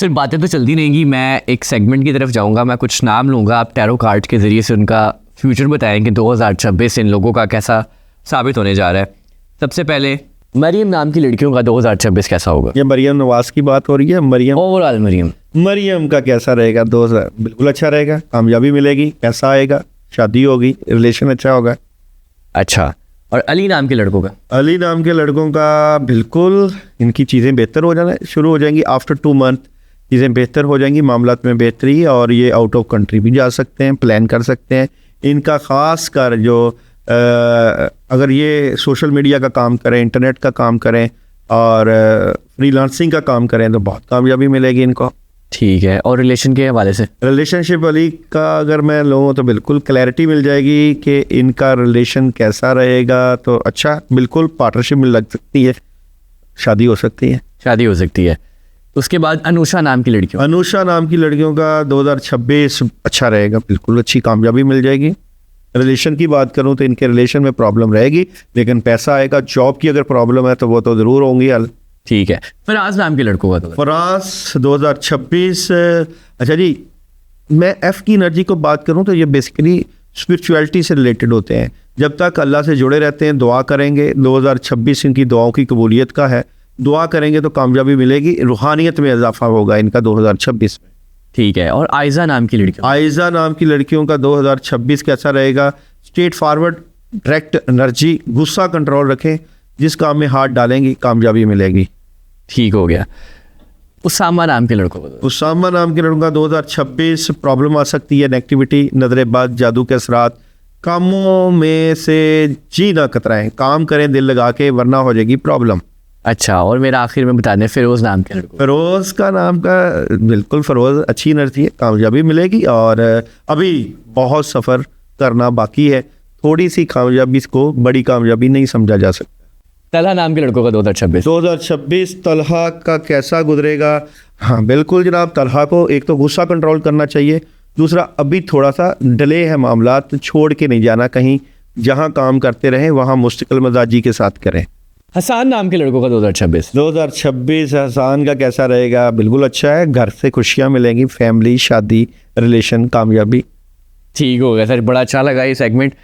सिर्फ बातें तो चलती रहेंगी, मैं एक सेगमेंट की तरफ जाऊंगा, मैं कुछ नाम लूँगा, आप टैरो कार्ड के ज़रिए से उनका फ्यूचर बताएं कि 2026 इन लोगों का कैसा साबित होने जा रहा है। सबसे पहले मरियम नाम की लड़कियों का 2026 कैसा होगा? ये मरियम नवाज की बात हो रही है। मरियम ओवरऑल मरियम का कैसा रहेगा? 2000 बिल्कुल अच्छा रहेगा, कामयाबी मिलेगी, पैसा आएगा, शादी होगी, रिलेशन अच्छा होगा। अच्छा, और अली नाम के लड़कों का? अली नाम के लड़कों का बिल्कुल इनकी चीज़ें बेहतर हो जाना शुरू हो जाएंगी। आफ्टर 2 मंथ चीज़ें बेहतर हो जाएंगी, मामलात में बेहतरी, और ये आउट ऑफ कंट्री भी जा सकते हैं, प्लान कर सकते हैं। इनका ख़ास कर जो अगर ये सोशल मीडिया का काम करें, इंटरनेट का काम करें और फ्रीलांसिंग का काम करें तो बहुत कामयाबी मिलेगी इनको। ठीक है, और रिलेशन के हवाले से? रिलेशनशिप अली का अगर मैं लूँ तो बिल्कुल क्लैरिटी मिल जाएगी कि इनका रिलेशन कैसा रहेगा। तो अच्छा, बिल्कुल पार्टनरशिप में लग सकती है, शादी हो सकती है। शादी हो सकती है। उसके बाद अनुषा नाम की लड़कियों? अनुषा नाम की लड़कियों का 2026 अच्छा रहेगा, बिल्कुल अच्छी कामयाबी मिल जाएगी। रिलेशन की बात करूं तो इनके रिलेशन में प्रॉब्लम रहेगी, लेकिन पैसा आएगा। जॉब की अगर प्रॉब्लम है तो वो तो ज़रूर होंगी हल। ठीक है, फराज नाम के लड़कों का? तो फराज 2026 अच्छा जी, मैं एफ़ की एनर्जी को बात करूं तो ये बेसिकली स्पिरिचुअलिटी से रिलेटेड होते हैं। जब तक अल्लाह से जुड़े रहते हैं, दुआ करेंगे, 2026 इनकी दुआओं की कबूलियत का है। दुआ करेंगे तो कामयाबी मिलेगी, रूहानियत में इजाफा होगा इनका 2026 में। ठीक है, और आयजा नाम की लड़कियों? आयजा नाम की लड़कियों का 2026 कैसा रहेगा? स्ट्रेट फॉरवर्ड, डायरेक्ट एनर्जी, गुस्सा कंट्रोल रखें, जिस काम में हाथ डालेंगी कामयाबी मिलेगी। ठीक हो गया। उसामा नाम के लड़कों को? उसामा नाम के लड़कों का 2026 प्रॉब्लम आ सकती है, नेगेटिविटी, नजरेबाज, जादू के असरात। कामों में से जी ना कतराएं, काम करें दिल लगा के, वरना हो जाएगी प्रॉब्लम। अच्छा, और मेरा आखिर में बता दें फिरोज नाम के लड़कों? फिरोज का नाम का बिल्कुल फिरोज अच्छी एनर्जी है, कामयाबी मिलेगी, और अभी बहुत सफ़र करना बाकी है। थोड़ी सी कामयाबी को बड़ी कामयाबी नहीं समझा जा सकता। तलहा नाम के लड़कों का 2026 तलहा का कैसा गुजरेगा? हाँ बिल्कुल जनाब, तलहा को एक तो गुस्सा कंट्रोल करना चाहिए, दूसरा अभी थोड़ा सा डिले है मामलात, छोड़ के नहीं जाना कहीं, जहाँ काम करते रहें वहाँ मुस्तकिल मजाजी के साथ करें। हसान नाम के लड़कों का 2026 हसान का कैसा रहेगा? बिल्कुल अच्छा है, घर से खुशियाँ मिलेंगी, फैमिली, शादी, रिलेशन, कामयाबी। ठीक हो गया सर, बड़ा अच्छा लगा ये सेगमेंट।